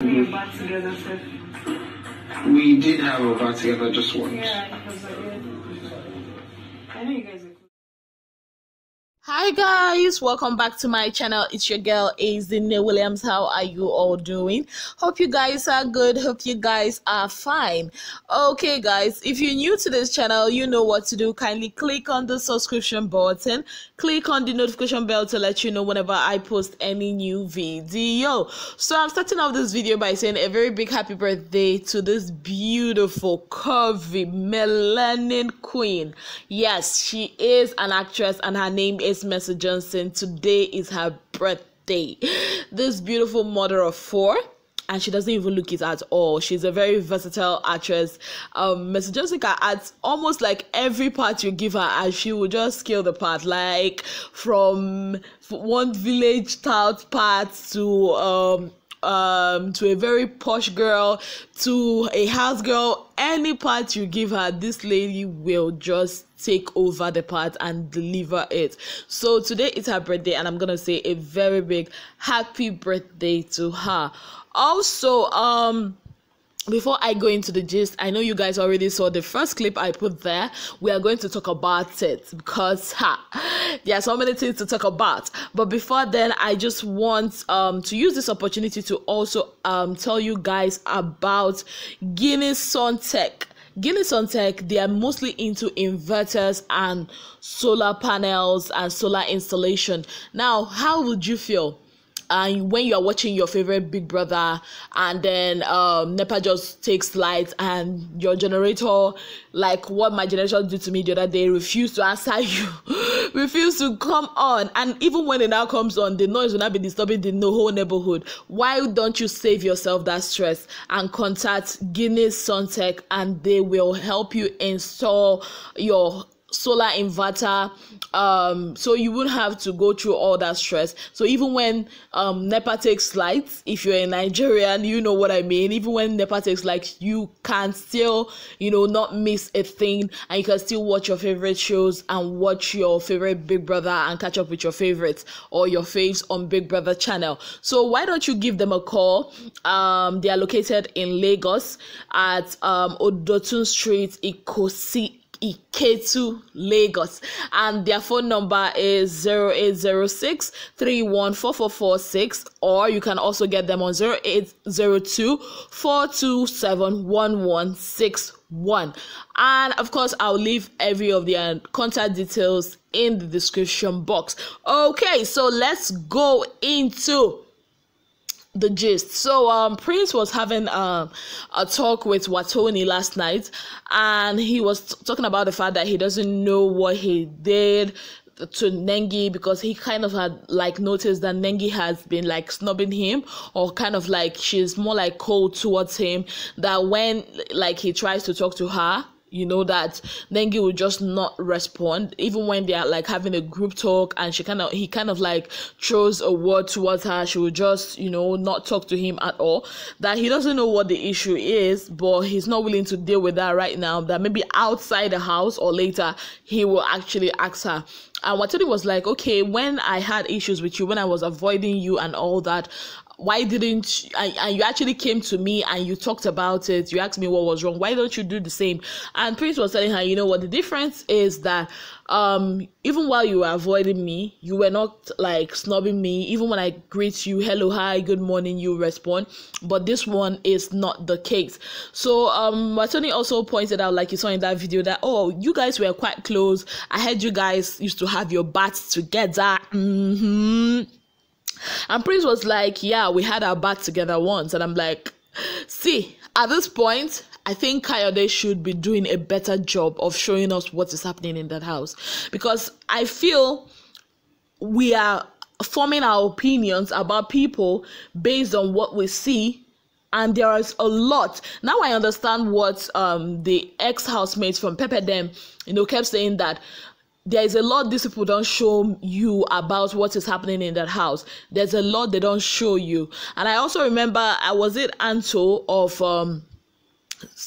We back together, sir. We did have a bath together just once. Yeah, because I know you guys are cool. Hi guys, welcome back to my channel. It's your girl Azine Williams. How are you all doing? Hope you guys are good. Hope you guys are fine. Okay guys, if you're new to this channel, you know what to do. Kindly click on the subscription button, click on the notification bell to let you know whenever I post any new video. So I'm starting off this video by saying a very big happy birthday to this beautiful curvy melanin queen. Yes, she is an actress and her name is Mercy Johnson. Today is her birthday. This beautiful mother of four, and she doesn't even look it at all. She's a very versatile actress. Mercy Johnson can act almost like every part you give her, and she will just kill the part. Like from one village tout part to a very posh girl to a house girl. Any part you give her, this lady will just take over the part and deliver it. So today is her birthday, and I'm gonna say a very big happy birthday to her. Also, before I go into the gist, I know you guys already saw the first clip I put there. We are going to talk about it because there are so many things to talk about. But before then, I just want to use this opportunity to also tell you guys about Ginnis Suntech. Ginnis Suntech, they are mostly into inverters and solar panels and solar installation. Now, how would you feel when you are watching your favorite Big Brother and then NEPA just takes light and your generator, like what my generator did to me the other day, refused to answer you, refused to come on, and even when it now comes on, the noise will not be disturbing the whole neighborhood? Why don't you save yourself that stress and contact Ginnis Suntech, and they will help you install your solar inverter, so you wouldn't have to go through all that stress. So even when NEPA takes lights, if you're a Nigerian, you know what I mean. Even when NEPA takes lights, you can still, not miss a thing, and you can still watch your favorite shows and watch your favorite Big Brother and catch up with your favorites or your faves on Big Brother channel. So why don't you give them a call? They are located in Lagos at Odotun Street, Iketu, Lagos, and their phone number is 0806 314446, or you can also get them on 0802 427 1161. And of course, I'll leave every of their contact details in the description box. Okay, so let's go into the gist. So Prince was having a talk with Watoni last night, and he was talking about the fact that he doesn't know what he did to Nengi, because he kind of had like noticed that Nengi has been like snubbing him, or kind of like she's more like cold towards him, that when like he tries to talk to her, that Nengi will just not respond, even when they are like having a group talk, and he kind of like throws a word towards her, she will just not talk to him at all. That he doesn't know what the issue is, but he's not willing to deal with that right now, that maybe outside the house or later he will actually ask her. And Watoni was like, okay, when I had issues with you, when I was avoiding you and all that, why didn't you, and you actually came to me and you talked about it, you asked me what was wrong, why don't you do the same? And Prince was telling her, what the difference is that even while you were avoiding me, you were not like snubbing me. Even when I greet you, hello, hi, good morning, you respond, but this one is not the case. So Watoni also pointed out, like you saw in that video, that you guys were quite close. I heard you guys used to have your baths together. And Prince was like, yeah, we had our bath together once. And I'm like, see, at this point, I think Kayode should be doing a better job of showing us what is happening in that house, because I feel we are forming our opinions about people based on what we see, and there is a lot. Now I understand what the ex-housemates from Pepper Dem, kept saying, that there is a lot these people don't show you about what is happening in that house. There's a lot they don't show you. And I also remember, Anto of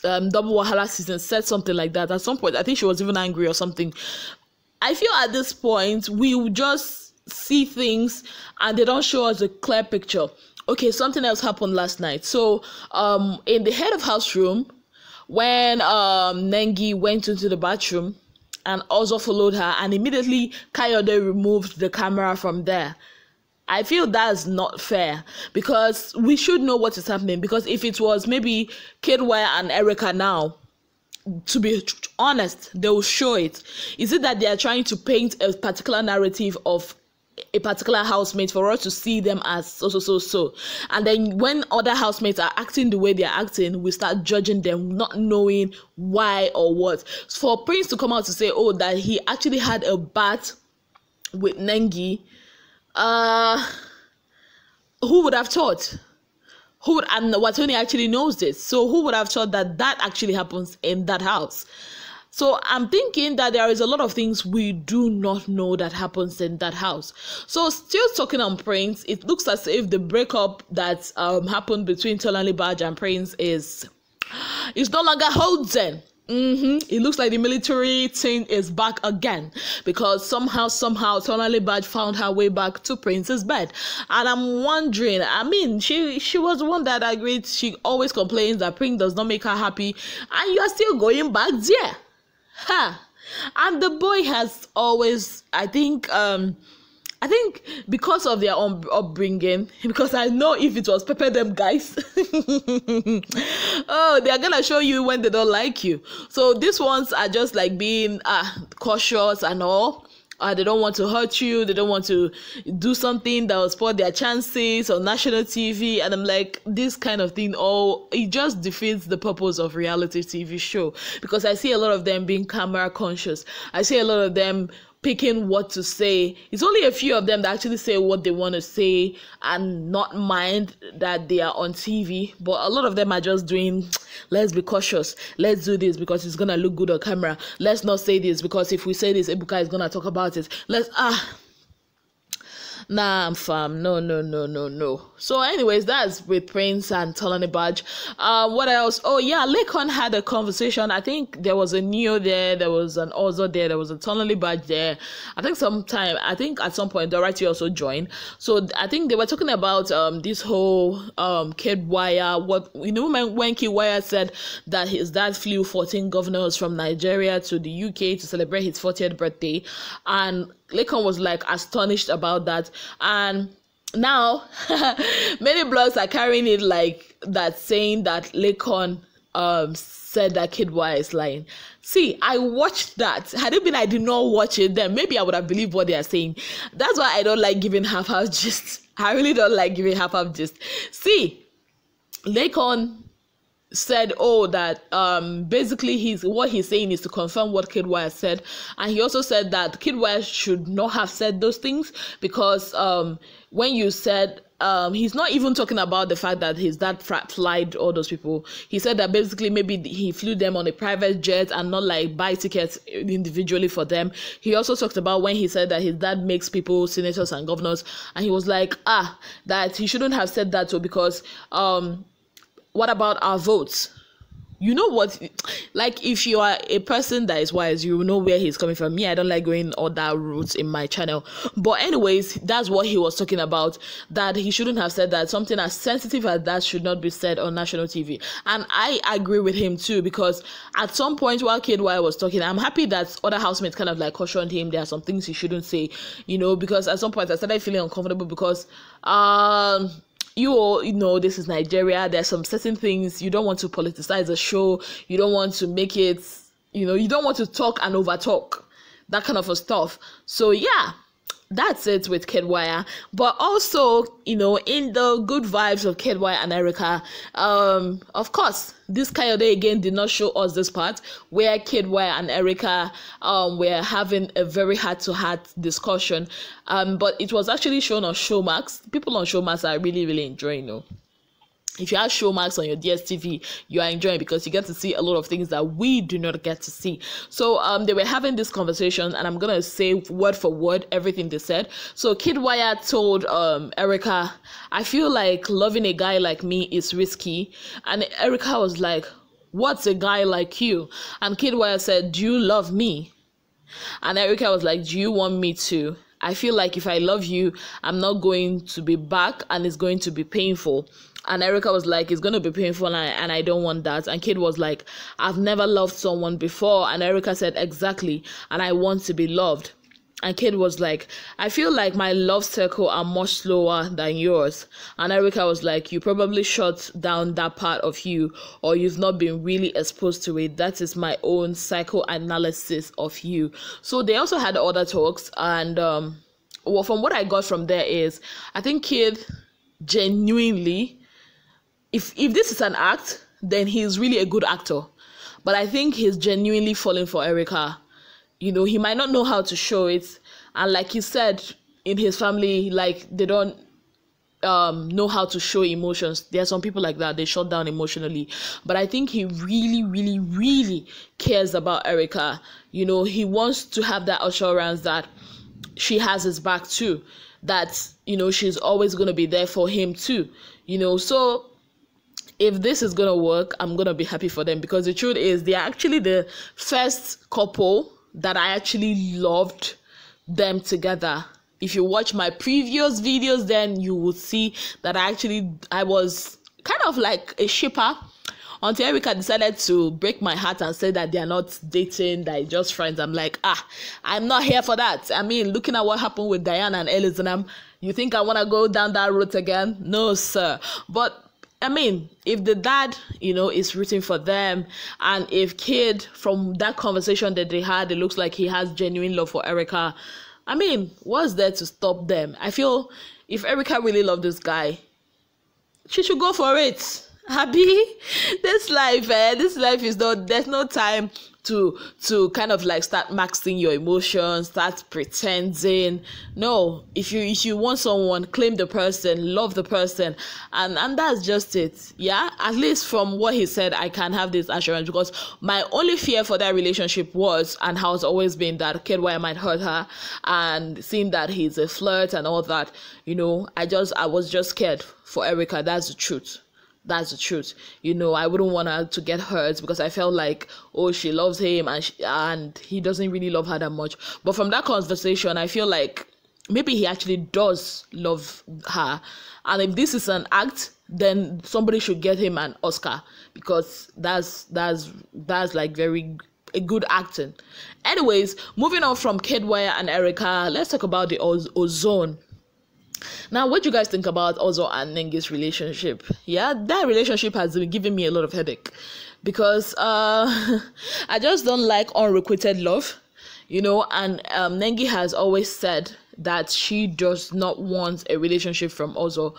Double Wahala season said something like that at some point. I think she was even angry or something. I feel at this point we just see things and they don't show us a clear picture. Okay, something else happened last night. So in the head of house room, when Nengi went into the bathroom and also followed her, and immediately Kayode removed the camera from there. I feel that's not fair, because we should know what is happening. Because if it was maybe Kidwire and Erica now, to be honest, they will show it. Is it that they are trying to paint a particular narrative of a particular housemate for us to see them as so, and then when other housemates are acting the way they are acting, we start judging them, not knowing why or what. For Prince to come out to say, oh, that he actually had a bath with Nengi, who would have thought? And Watoni actually knows this, so who would have thought that that actually happens in that house? So I'm thinking that there is a lot of things we do not know that happens in that house. So still talking on Prince, it looks as if the breakup that happened between Tolani Baj and Prince is no longer holding. It looks like the military thing is back again, because somehow Tolani Baj found her way back to Prince's bed. And I'm wondering, I mean, she was the one that agreed. She always complains that Prince does not make her happy, and you are still going back there. And the boy has always, I think because of their upbringing, because I know if it was pepper them guys, oh, they're gonna show you when they don't like you. So these ones are just like being cautious and all. They don't want to hurt you. They don't want to do something that will spoil their chances on national TV. And I'm like, this kind of thing, it just defeats the purpose of reality TV show. Because I see a lot of them being camera conscious. I see a lot of them picking what to say. It's only a few of them that actually say what they want to say and not mind that they are on TV. But a lot of them are just doing, let's be cautious. Let's do this because it's going to look good on camera. Let's not say this because if we say this, Ebuka is going to talk about it. Nah, fam. No. So anyways, that's with Prince and Tolani Baj. What else? Oh yeah, Lekon had a conversation. I think there was a Neo there, there was an Ozo there was a Tolani Baj there. I think at some point Dorothy also joined. So I think they were talking about this whole Kidwire. When Kidwire said that his dad flew 14 governors from Nigeria to the UK to celebrate his 40th birthday, and Lekon was like astonished about that. And now many blogs are carrying it like that, saying that Lekon said that Kidwire is lying. See, I watched that. Had it been I did not watch it, then maybe I would have believed what they are saying. That's why I don't like giving half-half gist. I really don't like giving half-half gist. See, Lekon said, that basically what he's saying is to confirm what Kidwire said, and he also said that Kidwire should not have said those things because when you said he's not even talking about the fact that his dad flied all those people. He said that basically maybe he flew them on a private jet and not like buy tickets individually for them. He also talked about when he said that his dad makes people senators and governors, and he was like that he shouldn't have said that too, because what about our votes? You know what? Like, if you are a person that is wise, you know where he's coming from. Me, I don't like going all that routes in my channel. But anyways, that's what he was talking about, that he shouldn't have said that. Something as sensitive as that should not be said on national TV. And I agree with him too, because at some point while Kidwire was talking, I'm happy that other housemates kind of like cautioned him. There are some things he shouldn't say, because at some point I started feeling uncomfortable because you all know this is Nigeria. There's some certain things you don't want to politicize the show. You don't want to make it, you don't want to talk and over talk, that kind of stuff. So yeah, that's it with Kidwire. But also, in the good vibes of Kidwire and Erica, of course, this Kayode again did not show us this part where Kidwire and Erica were having a very heart-to-heart discussion. But it was actually shown on Showmax. People on Showmax are really, really enjoying, If you have Showmax on your DSTV, you are enjoying because you get to see a lot of things that we do not get to see. So they were having this conversation, and I'm gonna say word for word everything they said. So Kidwire told Erica, I feel like loving a guy like me is risky. And Erica was like, what's a guy like you? And Kidwire said, do you love me? And Erica was like, do you want me to? I feel like if I love you, I'm not going to be back and it's going to be painful. And Erica was like, it's going to be painful and I don't want that. And Kid was like, I've never loved someone before. And Erica said, exactly. And I want to be loved. And Kid was like, I feel like my love cycle are much slower than yours. And Erica was like, you probably shut down that part of you, or you've not been really exposed to it. That is my own psychoanalysis of you. So they also had other talks. And well, from what I got from there is, I think Kid genuinely, if this is an act, then he's really a good actor. But I think he's genuinely falling for Erica. You know, he might not know how to show it. And like he said, in his family, like, they don't know how to show emotions. There are some people like that, they shut down emotionally. But I think he really, really, really cares about Erica. You know, he wants to have that assurance that she has his back too. That, you know, she's always going to be there for him too. You know, so if this is going to work, I'm going to be happy for them. Because the truth is, they are actually the first couple that I actually loved them together. If you watch my previous videos, then you would see that I was kind of like a shipper until Erica decided to break my heart and say that they are not dating, they're just friends. I'm like, I'm not here for that. I mean, looking at what happened with Diana and Elizabeth, you think I want to go down that route again? No, sir. But I mean, if the dad, you know, is rooting for them, and if Kid, from that conversation that they had, it looks like he has genuine love for Erica, I mean, what's there to stop them? I feel if Erica really loved this guy, she should go for it. Happy? This life is not, there's no time to kind of like start maxing your emotions, start pretending. No, if you want someone, claim the person, love the person, and that's just it. Yeah, at least from what he said, I can have this assurance, because my only fear for that relationship was, and has always been, that Kid Wire might hurt her, and seeing that he's a flirt and all that, you know, I was just scared for Erica. That's the truth. That's the truth. You know, I wouldn't want her to get hurt, because I felt like, oh, she loves him and he doesn't really love her that much. But from that conversation, I feel like maybe he actually does love her. And if this is an act, then somebody should get him an Oscar, because that's like very a good acting. Anyways, moving on from Kedwire and Erica, let's talk about the Ozone. Now, what do you guys think about Ozo and Nengi's relationship? Yeah, that relationship has been giving me a lot of headache, because I just don't like unrequited love, you know, and Nengi has always said that she does not want a relationship from Ozo.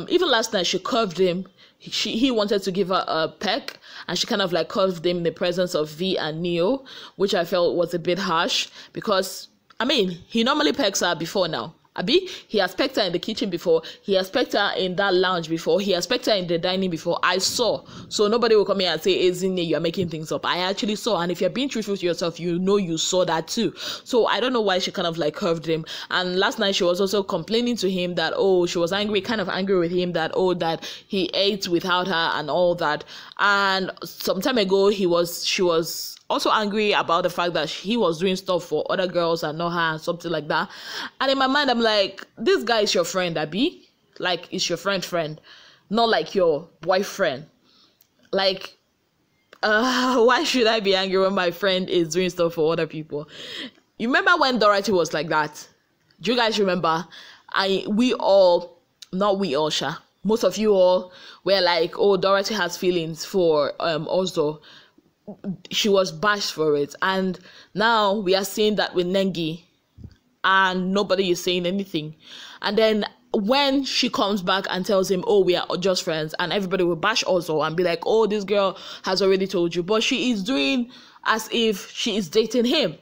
Even last night, she curved him. He wanted to give her a peck, and she kind of like curved him in the presence of V and Neo, which I felt was a bit harsh, because, I mean, he normally pecks her before now. Abi, he has pecked her in the kitchen before. He has pecked her in that lounge before. He has pecked her in the dining before. I saw. So nobody will come here and say, Ezine, you are making things up. I actually saw. And if you're being truthful to yourself, you know you saw that too. So I don't know why she kind of like curved him. And last night she was also complaining to him that, oh, she was angry, kind of angry with him that, oh, that he ate without her and all that. And some time ago, she was also angry about the fact that he was doing stuff for other girls and not her and something like that. And in my mind, I'm like, this guy is your friend, Abi. Like, it's your friend, not like your boyfriend. Like, why should I be angry when my friend is doing stuff for other people? You remember when Dorothy was like that? Do you guys remember? Most of you all were like, oh, Dorothy has feelings for Ozo. She was bashed for it, and now we are seeing that with Nengi, and nobody is saying anything. And then when she comes back and tells him, oh, we are just friends, and everybody will bash also and be like, oh, this girl has already told you, but she is doing as if she is dating him.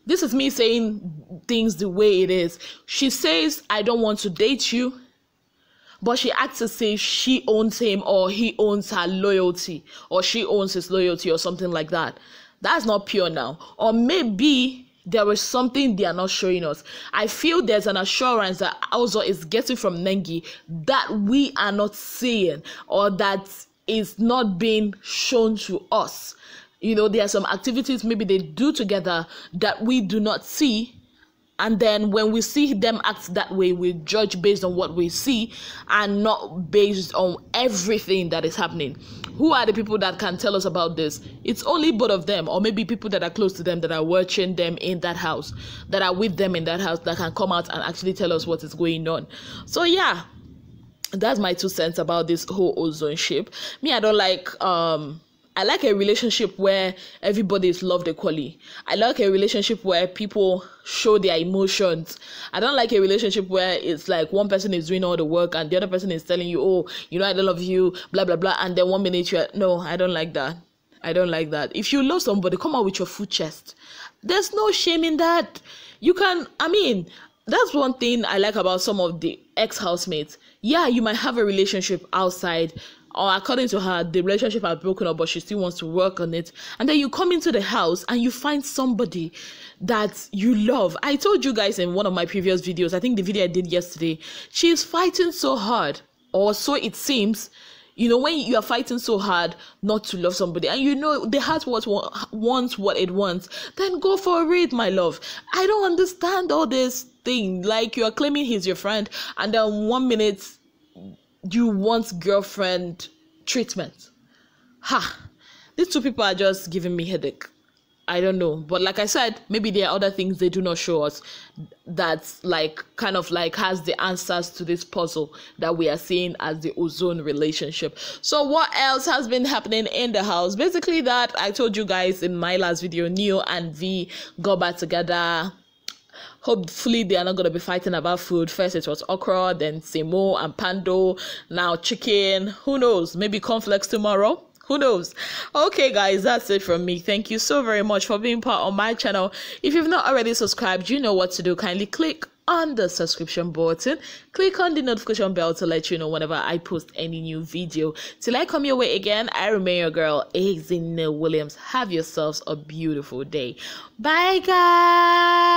This is me saying things the way it is. She says, I don't want to date you, but she acts as if she owns him, or he owns her loyalty, or she owns his loyalty, or something like that. That's not pure now. Or maybe there is something they are not showing us. I feel there's an assurance that Ozo is getting from Nengi that we are not seeing, or that is not being shown to us. You know, there are some activities maybe they do together that we do not see, And then when we see them act that way, we judge based on what we see and not based on everything that is happening. Who are the people that can tell us about this? It's only both of them, or maybe people that are close to them, that are watching them in that house, that are with them in that house, that can come out and actually tell us what is going on. So yeah, that's my 2 cents about this whole ozone ship. Me, I don't like I like a relationship where everybody is loved equally. I like a relationship where people show their emotions. I don't like a relationship where it's like one person is doing all the work and the other person is telling you, oh, you know, I don't love you, blah, blah, blah. And then 1 minute you're, no, I don't like that. I don't like that. If you love somebody, come out with your full chest. There's no shame in that. You can, that's one thing I like about some of the ex-housemates. Yeah, you might have a relationship outside, or according to her, the relationship had broken up, but she still wants to work on it. And then you come into the house and you find somebody that you love. I told you guys in one of my previous videos, I think the video I did yesterday, she's fighting so hard, or so it seems. You know, when you are fighting so hard not to love somebody, and you know the heart wants what it wants, then go for it, my love. I don't understand all this thing. Like, you are claiming he's your friend, and then 1 minute you want girlfriend treatment. These 2 people are just giving me headache. I don't know, but like I said, maybe there are other things they do not show us that's like kind of like has the answers to this puzzle that we are seeing as the ozone relationship. So what else has been happening in the house? Basically that I told you guys in my last video, Neo and V got back together. Hopefully they are not going to be fighting about food. First it was okra, then semo and pando, now chicken. Who knows? Maybe cornflakes tomorrow. Who knows? Okay, guys, that's it from me. Thank you so very much for being part of my channel. If you've not already subscribed, you know what to do. Kindly click on the subscription button. Click on the notification bell to let you know whenever I post any new video. Till I come your way again, I remain your girl, Ginnis Williams. Have yourselves a beautiful day. Bye, guys.